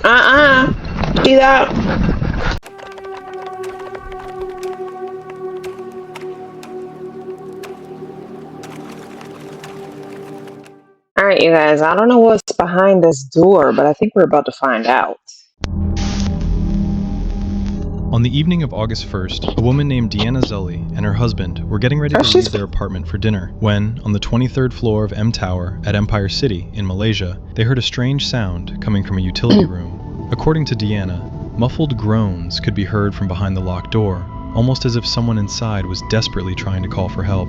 See that? Alright, you guys, I don't know what's behind this door, but I think we're about to find out. On the evening of August 1st, a woman named Deanna Zully and her husband were getting ready to leave their apartment for dinner when, on the 23rd floor of M Tower at Empire City in Malaysia, they heard a strange sound coming from a utility room. According to Deanna, muffled groans could be heard from behind the locked door, almost as if someone inside was desperately trying to call for help.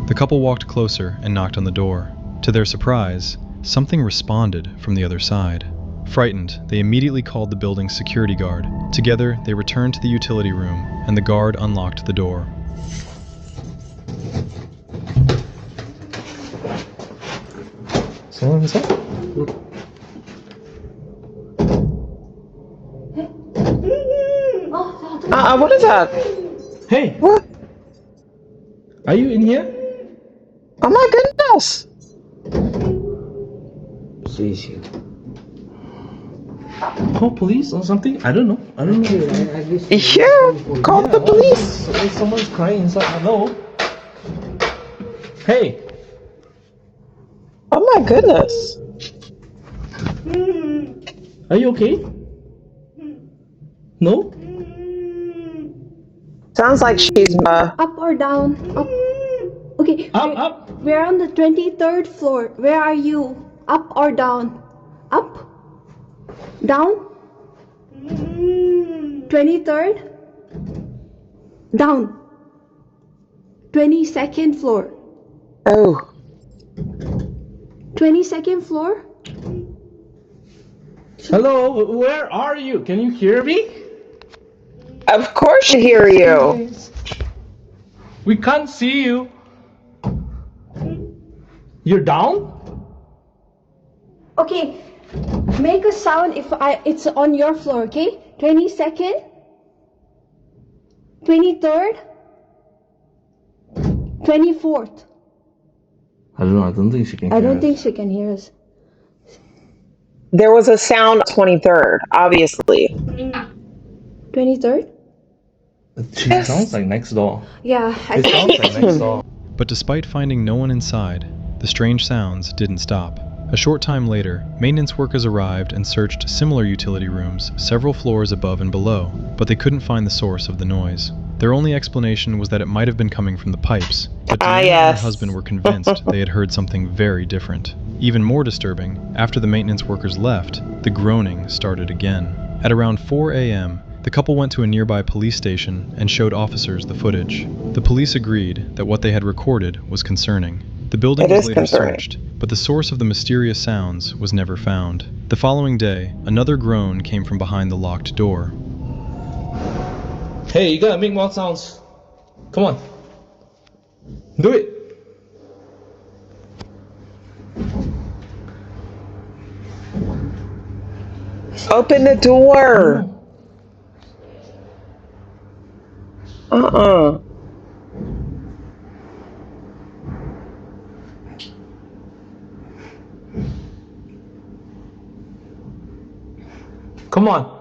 The couple walked closer and knocked on the door. To their surprise, something responded from the other side. Frightened, they immediately called the building's security guard. Together, they returned to the utility room, and the guard unlocked the door. Someone inside? What is that? Hey! What? Are you in here? Oh my goodness! She's here. Call police or something? I don't know. Yeah, call the police. Someone's crying inside. Hello? Hey! Oh my goodness. Are you okay? No? Sounds like she's Up or down? Up. Okay. Up. We're on the 23rd floor. Where are you? Up or down? Up? Down? 23rd? Down. 22nd floor. Oh. 22nd floor? Hello, where are you? Can you hear me? Of course I hear you. We can't see you. You're down? Okay. Make a sound if it's on your floor, okay? 22nd? 23rd? 24th? I don't know, I don't think she can hear I don't us. think she can hear us. There was a sound 23rd, obviously. 23rd? She sounds like next door. Yeah, It sounds like next door. But despite finding no one inside, the strange sounds didn't stop. A short time later, maintenance workers arrived and searched similar utility rooms several floors above and below, but they couldn't find the source of the noise. Their only explanation was that it might have been coming from the pipes, but Deanna and yes. her husband were convinced they had heard something very different. Even more disturbing, after the maintenance workers left, the groaning started again. At around 4 a.m., the couple went to a nearby police station and showed officers the footage. The police agreed that what they had recorded was concerning. The building was later searched, but the source of the mysterious sounds was never found. The following day, another groan came from behind the locked door. Hey, you gotta make more sounds. Come on. Do it. Open the door. Come on.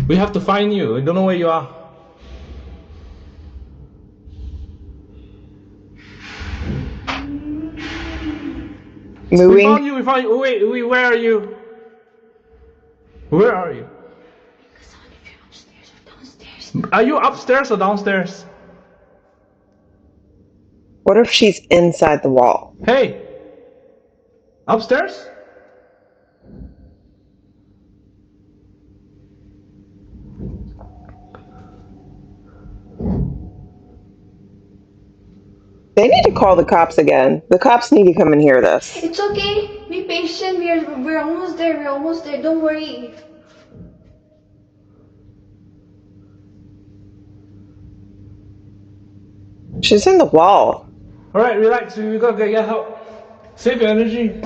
We have to find you. I don't know where you are. Moving. We found you. Wait, where are you? Where are you? Are you upstairs or downstairs? What if she's inside the wall? Hey! Upstairs? They need to call the cops again. The cops need to come and hear this. It's okay. Be patient. We're almost there. We're almost there. Don't worry. She's in the wall. Alright, relax. We gotta get help. Save your energy.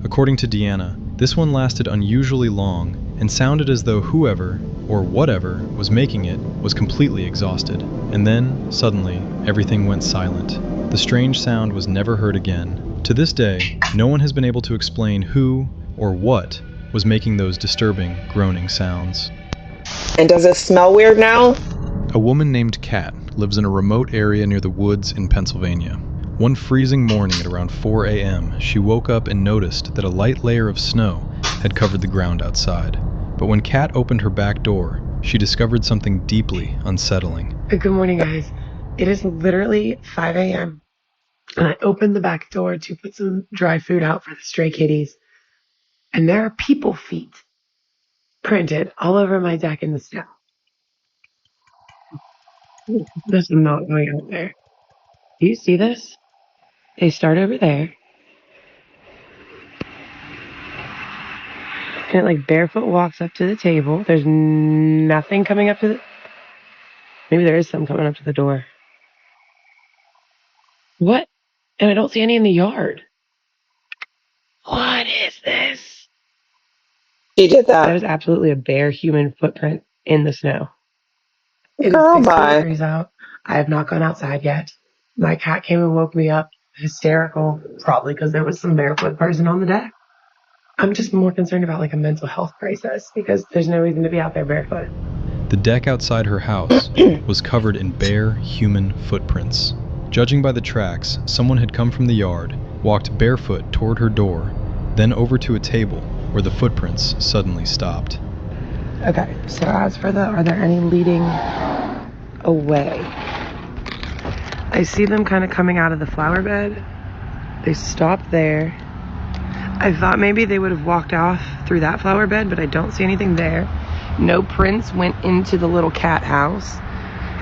According to Deanna, this one lasted unusually long and sounded as though whoever, or whatever, was making it was completely exhausted. And then, suddenly, everything went silent. The strange sound was never heard again. To this day, no one has been able to explain who or what was making those disturbing, groaning sounds. And does it smell weird now? A woman named Kat lives in a remote area near the woods in Pennsylvania. One freezing morning at around 4 a.m., she woke up and noticed that a light layer of snow had covered the ground outside. But when Kat opened her back door, she discovered something deeply unsettling. Good morning, guys. It is literally 5 a.m. and I opened the back door to put some dry food out for the stray kitties. And there are people feet printed all over my deck in the snow. This is not going out there. Do you see this? They start over there. And it like barefoot walks up to the table. There's nothing coming up to the... Maybe there is some coming up to the door. What? And I don't see any in the yard. What is this? She did that. That is absolutely a bare human footprint in the snow. It is Girl, 16 bye. degrees out. I have not gone outside yet. My cat came and woke me up, hysterical, probably because there was some barefoot person on the deck. I'm just more concerned about like a mental health crisis because there's no reason to be out there barefoot. The deck outside her house was covered in bare human footprints. Judging by the tracks, someone had come from the yard, walked barefoot toward her door, then over to a table where the footprints suddenly stopped. Okay, so as for are there any leading away? I see them kind of coming out of the flower bed. They stopped there. I thought maybe they would have walked off through that flower bed, but I don't see anything there. No prints went into the little cat house.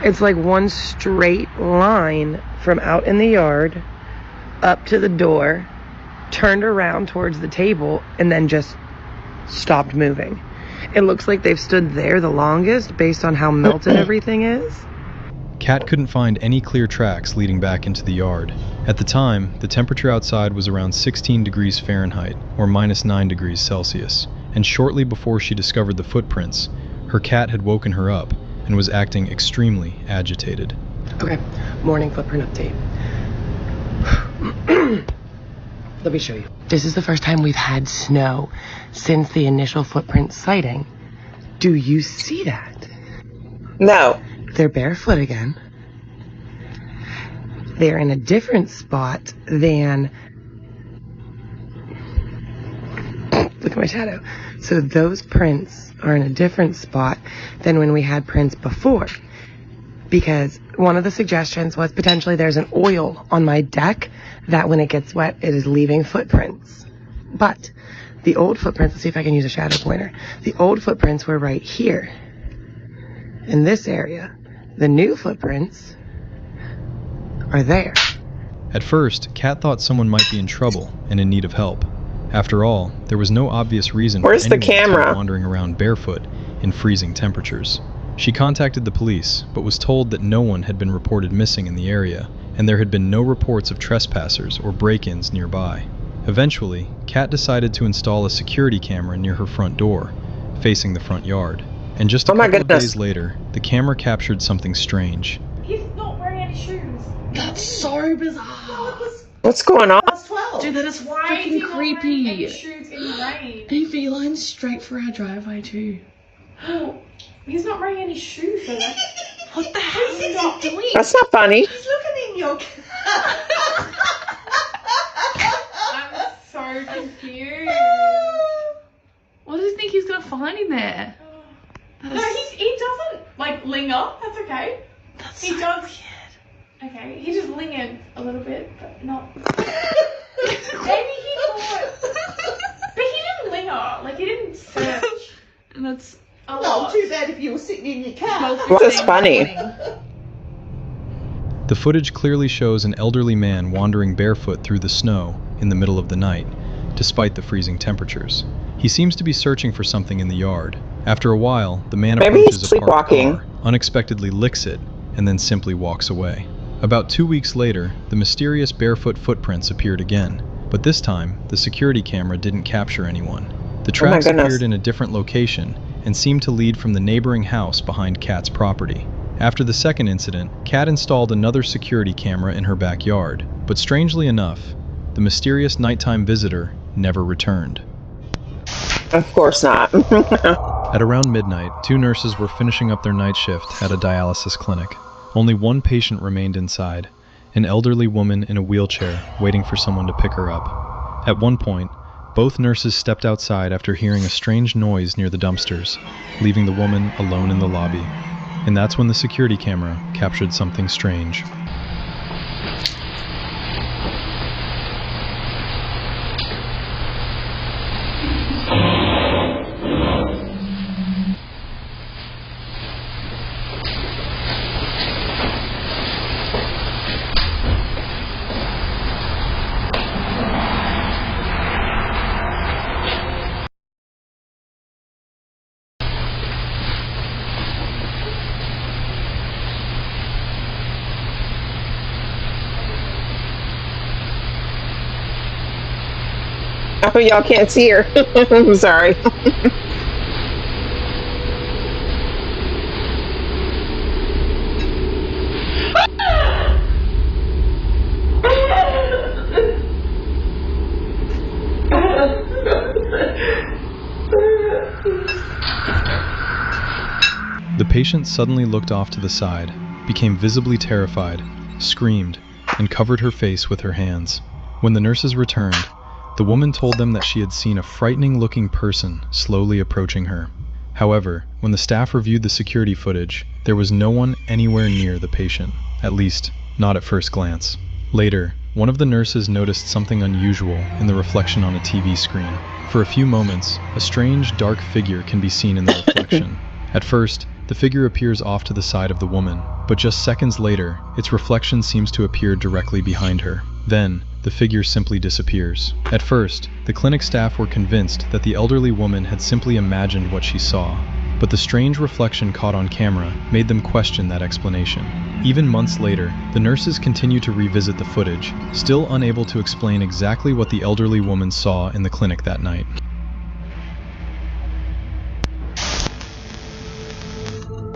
It's like one straight line from out in the yard up to the door, turned around towards the table, and then just stopped moving. It looks like they've stood there the longest based on how melted everything is. Kat couldn't find any clear tracks leading back into the yard. At the time, the temperature outside was around 16 degrees Fahrenheit, or -9 degrees Celsius, and shortly before she discovered the footprints, her cat had woken her up and was acting extremely agitated. Okay, morning footprint update. Let me show you. This is the first time we've had snow since the initial footprint sighting. Do you see that? No. They're barefoot again. They're in a different spot than... Look at my shadow. So those prints are in a different spot than when we had prints before. Because one of the suggestions was potentially there's an oil on my deck that when it gets wet, it is leaving footprints. But the old footprints, let's see if I can use a shadow pointer. The old footprints were right here in this area. The new footprints are there. At first, Kat thought someone might be in trouble and in need of help. After all, there was no obvious reason Where's for the anyone to be camera? wandering around barefoot in freezing temperatures. She contacted the police, but was told that no one had been reported missing in the area, and there had been no reports of trespassers or break-ins nearby. Eventually, Kat decided to install a security camera near her front door, facing the front yard. And just a couple of days later, the camera captured something strange. He's not wearing any shoes. That's so bizarre. What's going on? That's 12. Dude, that is Why freaking is he not wearing creepy. any shoes in the rain? He felines straight for our driveway too. Well, he's not wearing any shoes for that. What the hell is he doing? That's not funny. He's looking in your I'm so confused. What does he think he's gonna find in there? No, he doesn't like linger. That's okay. That's He so does. weird. Okay, he just lingered a little bit, but not. Maybe he thought. But he didn't linger. Like he didn't search And that's a Not lot. too bad if you were sitting in your car. That's funny. The footage clearly shows an elderly man wandering barefoot through the snow in the middle of the night, despite the freezing temperatures. He seems to be searching for something in the yard. After a while, the man Maybe he's approaches a parked sleepwalking. car, unexpectedly licks it, and then simply walks away. About 2 weeks later, the mysterious barefoot footprints appeared again, but this time, the security camera didn't capture anyone. The tracks appeared in a different location and seemed to lead from the neighboring house behind Kat's property. After the second incident, Kat installed another security camera in her backyard, but strangely enough, the mysterious nighttime visitor never returned. Of course not. At around midnight, 2 nurses were finishing up their night shift at a dialysis clinic. Only one patient remained inside, an elderly woman in a wheelchair waiting for someone to pick her up. At one point, both nurses stepped outside after hearing a strange noise near the dumpsters, leaving the woman alone in the lobby. And that's when the security camera captured something strange. Oh, y'all can't see her. I'm sorry. The patient suddenly looked off to the side, became visibly terrified, screamed, and covered her face with her hands. When the nurses returned, the woman told them that she had seen a frightening-looking person slowly approaching her. However, when the staff reviewed the security footage, there was no one anywhere near the patient, at least, not at first glance. Later, one of the nurses noticed something unusual in the reflection on a TV screen. For a few moments, a strange, dark figure can be seen in the reflection. At first, the figure appears off to the side of the woman, but just seconds later, its reflection seems to appear directly behind her. Then, the figure simply disappears. At first, the clinic staff were convinced that the elderly woman had simply imagined what she saw, but the strange reflection caught on camera made them question that explanation. Even months later, the nurses continued to revisit the footage, still unable to explain exactly what the elderly woman saw in the clinic that night.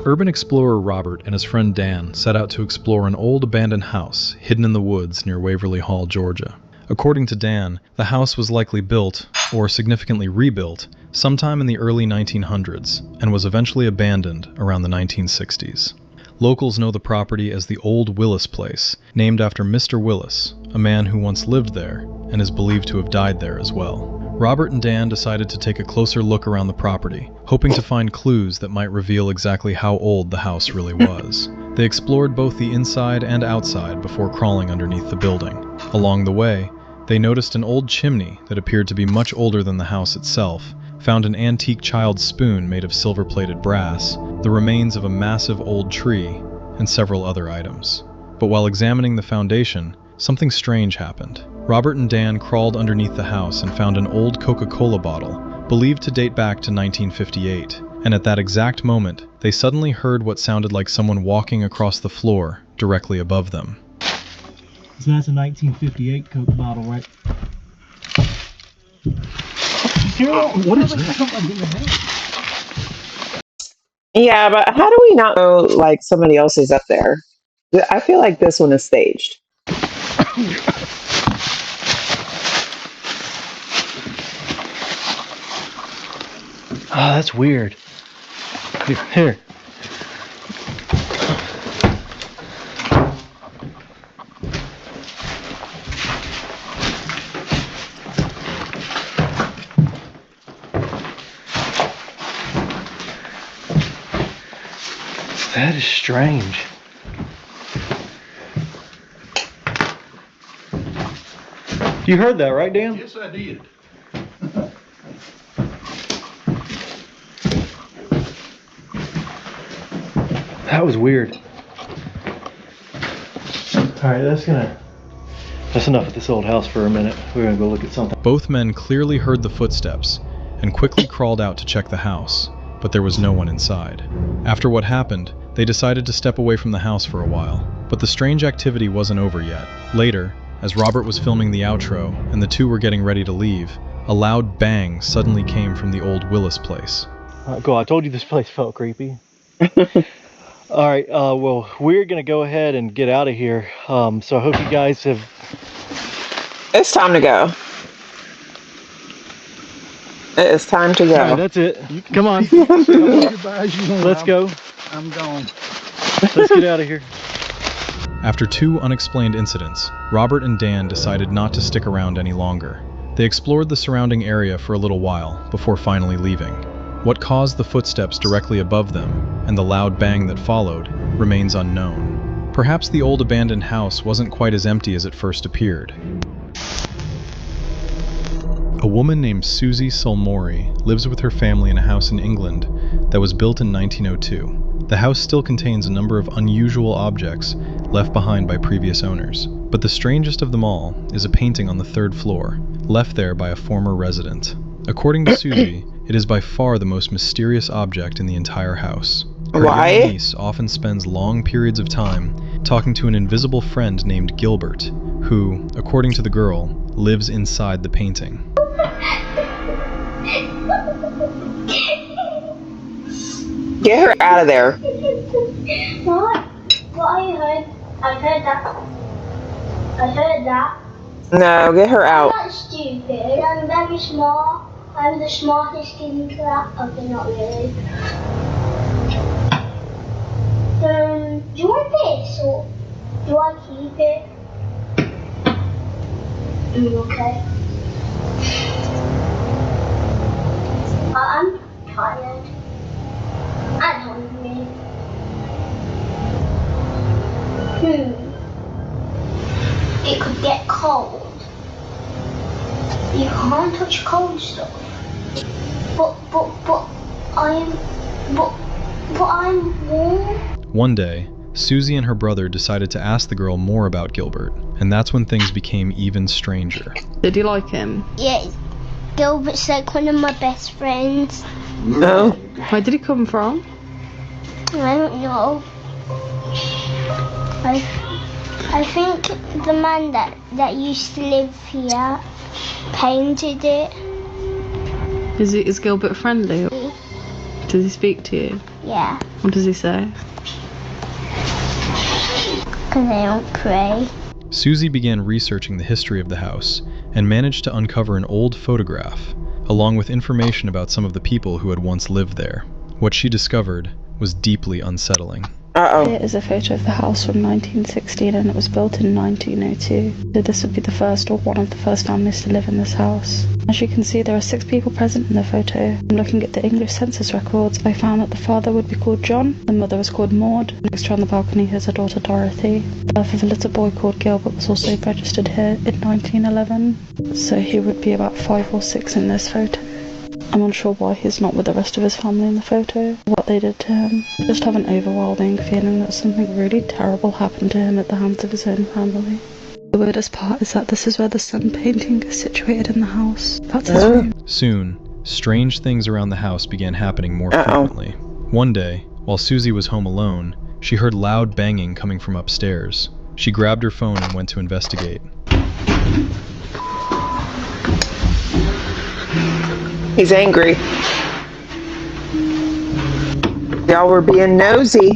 Urban explorer Robert and his friend Dan set out to explore an old abandoned house hidden in the woods near Waverly Hall, Georgia. According to Dan, the house was likely built, or significantly rebuilt, sometime in the early 1900s and was eventually abandoned around the 1960s. Locals know the property as the Old Willis Place, named after Mr. Willis, a man who once lived there and is believed to have died there as well. Robert and Dan decided to take a closer look around the property, hoping to find clues that might reveal exactly how old the house really was. They explored both the inside and outside before crawling underneath the building. Along the way, they noticed an old chimney that appeared to be much older than the house itself, found an antique child's spoon made of silver-plated brass, the remains of a massive old tree, and several other items. But while examining the foundation, something strange happened. Robert and Dan crawled underneath the house and found an old Coca-Cola bottle, believed to date back to 1958, and at that exact moment, they suddenly heard what sounded like someone walking across the floor directly above them. So that's a 1958 Coke bottle, right? What is that? Yeah, but how do we not know, like, somebody else is up there? I feel like this one is staged. Oh, that's weird. Here. That is strange. You heard that, right, Dan? Yes, I did. That was weird. Alright, that's enough at this old house for a minute. We're gonna go look at something. Both men clearly heard the footsteps and quickly crawled out to check the house, but there was no one inside. After what happened, they decided to step away from the house for a while, but the strange activity wasn't over yet. Later, as Robert was filming the outro and the two were getting ready to leave, a loud bang suddenly came from the Old Willis Place. Cool, I told you this place felt creepy. Alright, well, we're gonna go ahead and get out of here. So I hope you guys have... It's time to go. It's time to go. All right, that's it. Come on. Let's go. I'm gone. Let's get out of here. After 2 unexplained incidents, Robert and Dan decided not to stick around any longer. They explored the surrounding area for a little while before finally leaving. What caused the footsteps directly above them and the loud bang that followed remains unknown. Perhaps the old abandoned house wasn't quite as empty as it first appeared. A woman named Susie Sulmori lives with her family in a house in England that was built in 1902. The house still contains a number of unusual objects left behind by previous owners, but the strangest of them all is a painting on the 3rd floor, left there by a former resident. According to Susie, it is by far the most mysterious object in the entire house. Her young niece often spends long periods of time talking to an invisible friend named Gilbert, who, according to the girl, lives inside the painting. Get her out of there. What? What you heard? I heard that. I heard that. No, get her out. I'm not stupid. I'm very smart. I'm the smartest kid in class. Okay, not really. Do you want this or do I keep it? Okay. I'm tired. I'm hungry. It could get cold. You can't touch cold stuff. But I'm warm. One day, Susie and her brother decided to ask the girl more about Gilbert, and that's when things became even stranger. Did you like him? Yeah, Gilbert's like one of my best friends. No. Where did he come from? I don't know. I think the man that used to live here painted it. Is Gilbert friendly? Does he speak to you? Yeah. What does he say? Because I don't pray. Susie began researching the history of the house and managed to uncover an old photograph, along with information about some of the people who had once lived there. What she discovered was deeply unsettling. Here is a photo of the house from 1916 and it was built in 1902. So this would be the first or one of the first families to live in this house. As you can see, there are 6 people present in the photo. Looking at the English census records, I found that the father would be called John, the mother was called Maud, next to her on the balcony is her daughter Dorothy. The birth of a little boy called Gilbert was also registered here in 1911. So he would be about 5 or 6 in this photo. I'm unsure why he's not with the rest of his family in the photo, what they did to him. I just have an overwhelming feeling that something really terrible happened to him at the hands of his own family. The weirdest part is that this is where the sun painting is situated in the house. That's his room. Soon, strange things around the house began happening more frequently. One day, while Susie was home alone, she heard loud banging coming from upstairs. She grabbed her phone and went to investigate. He's angry. Y'all were being nosy.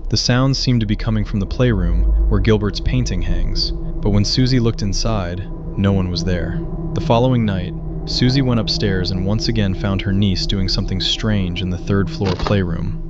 The sounds seemed to be coming from the playroom where Gilbert's painting hangs, but when Susie looked inside, no one was there. The following night, Susie went upstairs and once again found her niece doing something strange in the 3rd floor playroom.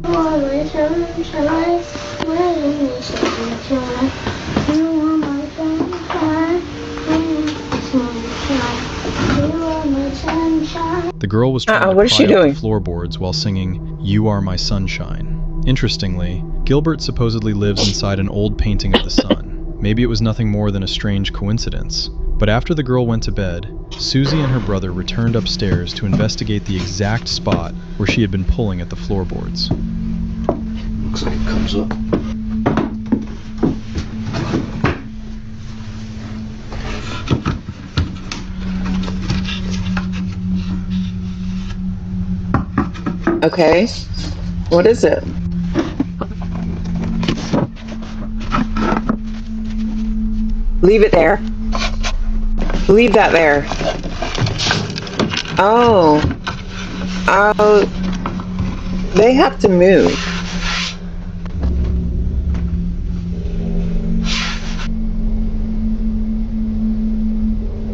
The girl was trying to pry up the floorboards while singing "You Are My Sunshine." Interestingly, Gilbert supposedly lives inside an old painting of the sun. Maybe it was nothing more than a strange coincidence. But after the girl went to bed, Susie and her brother returned upstairs to investigate the exact spot where she had been pulling at the floorboards. Looks like it comes up. Okay. What is it? Leave it there. Leave that there. Oh. Oh. They have to move.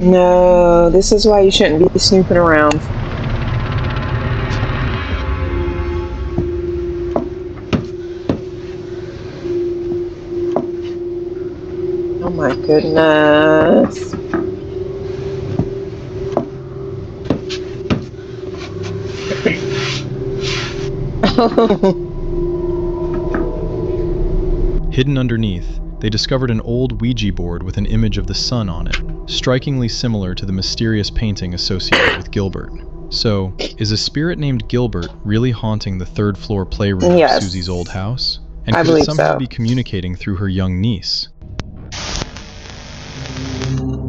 No, this is why you shouldn't be snooping around. Oh my goodness. Hidden underneath, they discovered an old Ouija board with an image of the sun on it, strikingly similar to the mysterious painting associated with Gilbert. So, is a spirit named Gilbert really haunting the third-floor playroom of Susie's old house? And could it somehow be communicating through her young niece?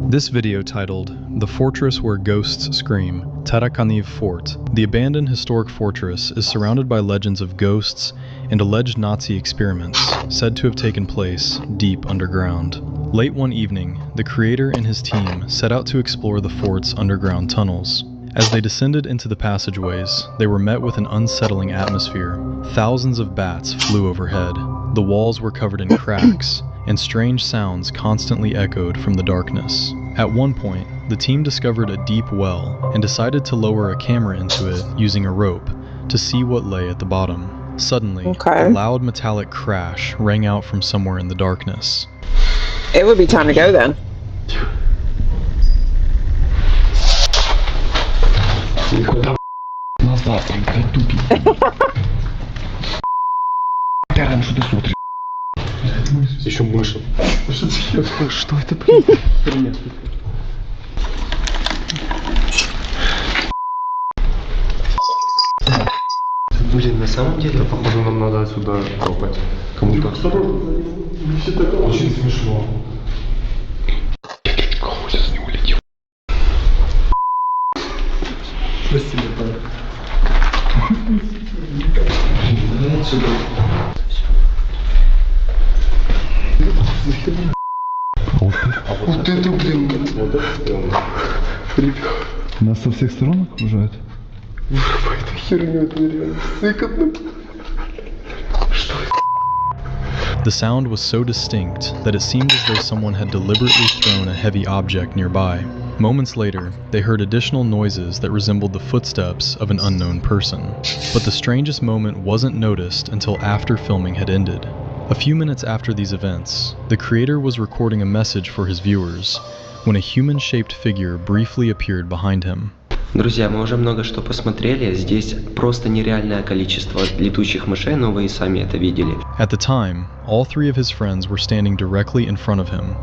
This video, titled "The Fortress Where Ghosts Scream, Tarakaniv Fort," the abandoned historic fortress is surrounded by legends of ghosts and alleged Nazi experiments said to have taken place deep underground. Late one evening, the creator and his team set out to explore the fort's underground tunnels. As they descended into the passageways, they were met with an unsettling atmosphere. Thousands of bats flew overhead. The walls were covered in cracks, and strange sounds constantly echoed from the darkness. At one point, the team discovered a deep well and decided to lower a camera into it using a rope to see what lay at the bottom. Suddenly, a loud metallic crash rang out from somewhere in the darkness. It would be time to go then. Еще больше. Что это, блин? Блин, на самом деле, походу, нам надо отсюда топать. Кому-то. Очень смешно. Кого сейчас не улетел? Прости, Наталья. Давай отсюда. Вот это, блин. Вот это стрёмно. Нас со всех сторон окружают? По этой херню это нереально сыкотно. Что это? The sound was so distinct that it seemed as though someone had deliberately thrown a heavy object nearby. Moments later, they heard additional noises that resembled the footsteps of an unknown person. But the strangest moment wasn't noticed until after filming had ended. A few minutes after these events, the creator was recording a message for his viewers when a human-shaped figure briefly appeared behind him. Друзья, мы уже много что посмотрели. Здесь просто нереальное количество летучих мышей, но вы и сами это видели. At the time, all three of his friends were standing directly in front of him,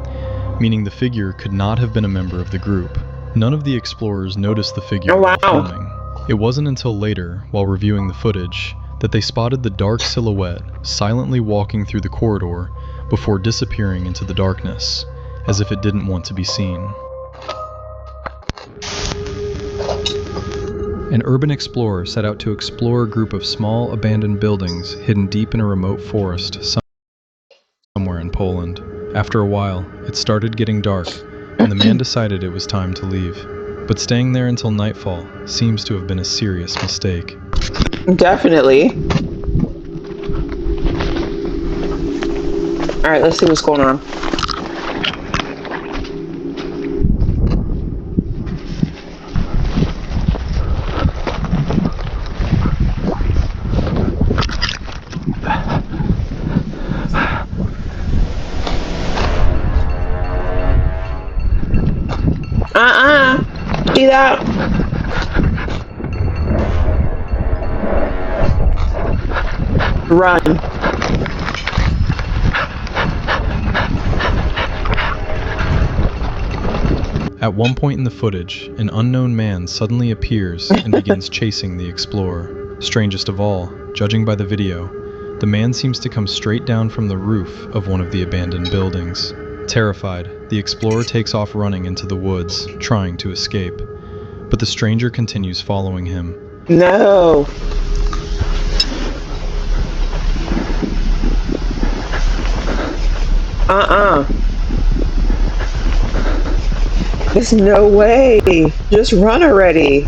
meaning the figure could not have been a member of the group. None of the explorers noticed the figure while filming. It wasn't until later, while reviewing the footage, that they spotted the dark silhouette silently walking through the corridor before disappearing into the darkness, as if it didn't want to be seen. An urban explorer set out to explore a group of small abandoned buildings hidden deep in a remote forest somewhere in Poland. After a while, it started getting dark, and the man decided it was time to leave. But staying there until nightfall seems to have been a serious mistake. Definitely. Alright, let's see what's going on. See that? Run. At one point in the footage, an unknown man suddenly appears and begins chasing the explorer. Strangest of all, judging by the video, the man seems to come straight down from the roof of one of the abandoned buildings. Terrified, the explorer takes off running into the woods, trying to escape. But the stranger continues following him. No. There's no way. Just run already.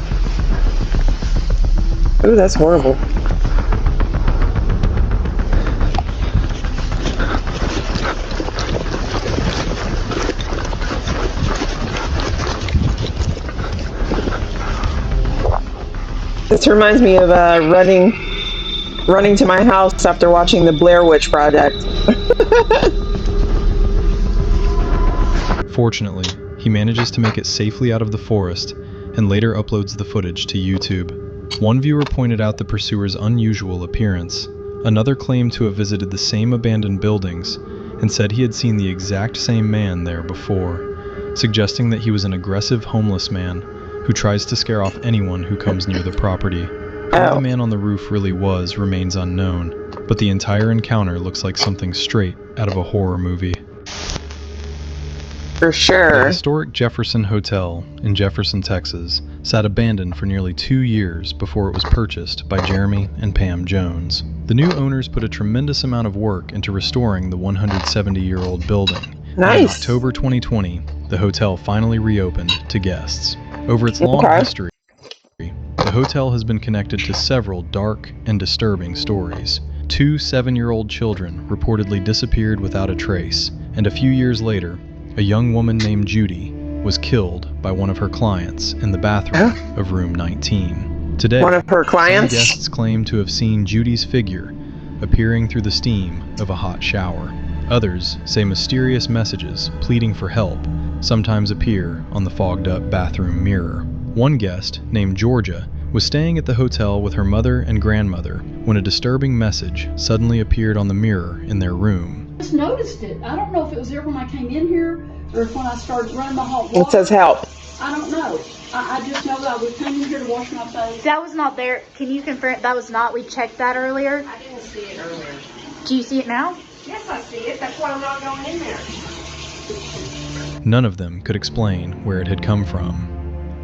Ooh, that's horrible. This reminds me of running to my house after watching the Blair Witch Project. Fortunately, he manages to make it safely out of the forest and later uploads the footage to YouTube. One viewer pointed out the pursuer's unusual appearance. Another claimed to have visited the same abandoned buildings and said he had seen the exact same man there before, suggesting that he was an aggressive homeless man who tries to scare off anyone who comes near the property. Who the man on the roof really was remains unknown, but the entire encounter looks like something straight out of a horror movie. For sure. The historic Jefferson Hotel in Jefferson, Texas, sat abandoned for nearly 2 years before it was purchased by Jeremy and Pam Jones. The new owners put a tremendous amount of work into restoring the 170-year-old building. Nice. In October 2020, the hotel finally reopened to guests. Over its long history, the hotel has been connected to several dark and disturbing stories. 2 7-year-old children reportedly disappeared without a trace, and a few years later, a young woman named Judy was killed by one of her clients in the bathroom of room 19. Today, one of her clients? Some guests claim to have seen Judy's figure appearing through the steam of a hot shower. Others say mysterious messages pleading for help sometimes appear on the fogged-up bathroom mirror. One guest, named Georgia, was staying at the hotel with her mother and grandmother when a disturbing message suddenly appeared on the mirror in their room. I just noticed it. I don't know if it was there when I came in here or if when I started running the hot water. It says help. I don't know. I just know that I was coming in here to wash my face. That was not there. Can you confirm that was not? We checked that earlier. I didn't see it earlier. Do you see it now? Yes, I see it. That's why I'm not going in there. None of them could explain where it had come from.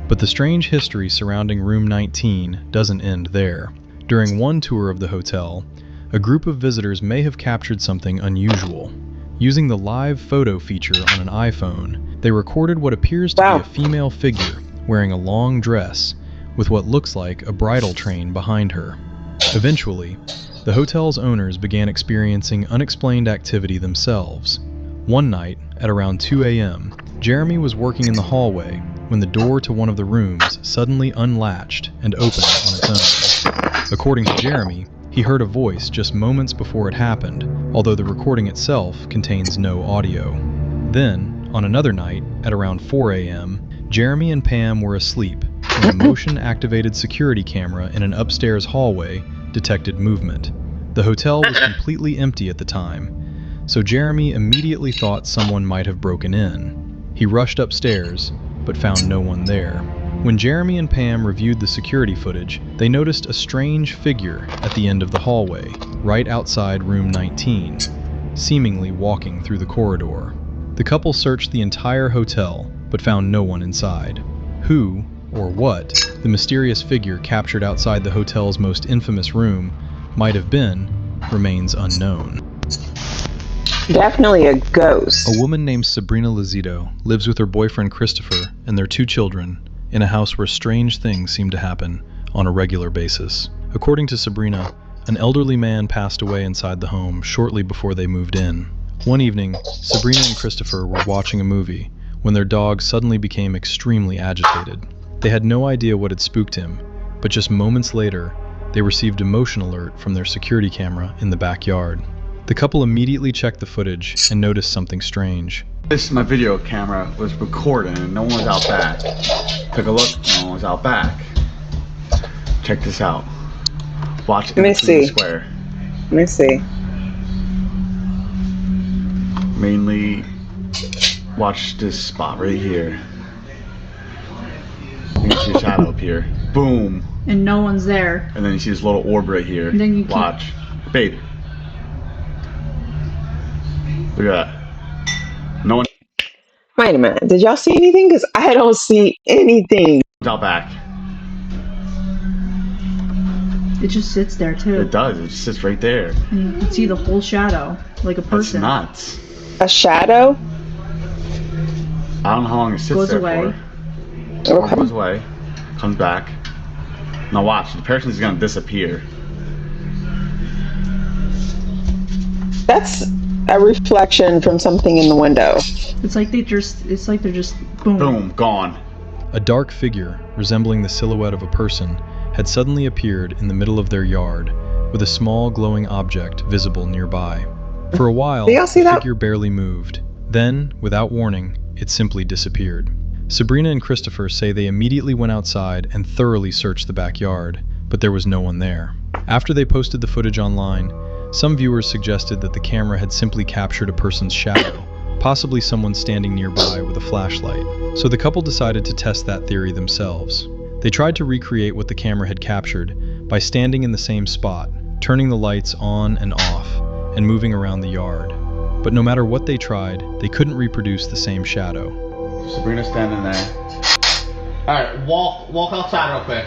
But the strange history surrounding room 19 doesn't end there. During one tour of the hotel, a group of visitors may have captured something unusual. Using the live photo feature on an iPhone, they recorded what appears to be a female figure wearing a long dress with what looks like a bridal train behind her. Eventually, the hotel's owners began experiencing unexplained activity themselves. One night, at around 2 a.m., Jeremy was working in the hallway when the door to one of the rooms suddenly unlatched and opened on its own. According to Jeremy, he heard a voice just moments before it happened, although the recording itself contains no audio. Then, on another night, at around 4 a.m., Jeremy and Pam were asleep when a motion-activated security camera in an upstairs hallway detected movement. The hotel was completely empty at the time, so Jeremy immediately thought someone might have broken in. He rushed upstairs, but found no one there. When Jeremy and Pam reviewed the security footage, they noticed a strange figure at the end of the hallway, right outside room 19, seemingly walking through the corridor. The couple searched the entire hotel, but found no one inside. Who, or what, the mysterious figure captured outside the hotel's most infamous room might have been, remains unknown. Definitely a ghost. A woman named Sabrina Lazito lives with her boyfriend Christopher and their 2 children in a house where strange things seem to happen on a regular basis. According to Sabrina, an elderly man passed away inside the home shortly before they moved in. One evening, Sabrina and Christopher were watching a movie when their dog suddenly became extremely agitated. They had no idea what had spooked him, but just moments later, they received a motion alert from their security camera in the backyard. The couple immediately checked the footage and noticed something strange. My video camera was recording and no one was out back. Took a look, no one was out back. Check this out. Watch in between the square. Let me see. Mainly watch this spot right here. You can see a shadow up here. Boom. And no one's there. And then you see this little orb right here. And then you watch. Babe. Look at that. No one. Wait a minute. Did y'all see anything? Because I don't see anything. Out back. It just sits there too. It does. It just sits right there. And you can see the whole shadow, like a person. That's nuts. A shadow? I don't know how long it sits goes there away. for. Okay. Goes away. Comes back. Now watch, the person's gonna disappear. That's a reflection from something in the window. It's like they're just boom. Boom, gone. A dark figure, resembling the silhouette of a person, had suddenly appeared in the middle of their yard, with a small glowing object visible nearby. For a while, Do y'all see the that? figure barely moved. Then, without warning, it simply disappeared. Sabrina and Christopher say they immediately went outside and thoroughly searched the backyard, but there was no one there. After they posted the footage online, some viewers suggested that the camera had simply captured a person's shadow, possibly someone standing nearby with a flashlight. So the couple decided to test that theory themselves. They tried to recreate what the camera had captured by standing in the same spot, turning the lights on and off, and moving around the yard. But no matter what they tried, they couldn't reproduce the same shadow. Sabrina's standing there. Alright, walk outside real quick.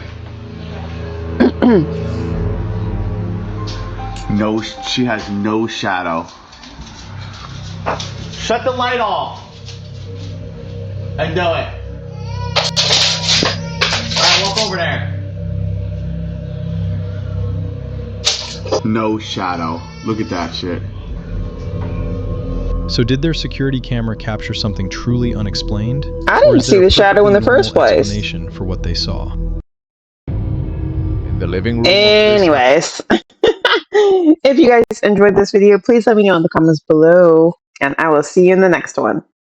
No, she has no shadow. Shut the light off. And do it. Alright, walk over there. No shadow. Look at that shit. So did their security camera capture something truly unexplained? I Or didn't is see there a the shadow in the perfectly first normal place. explanation for what they saw? In the living room. Anyways, if you guys enjoyed this video, please let me know in the comments below, and I will see you in the next one.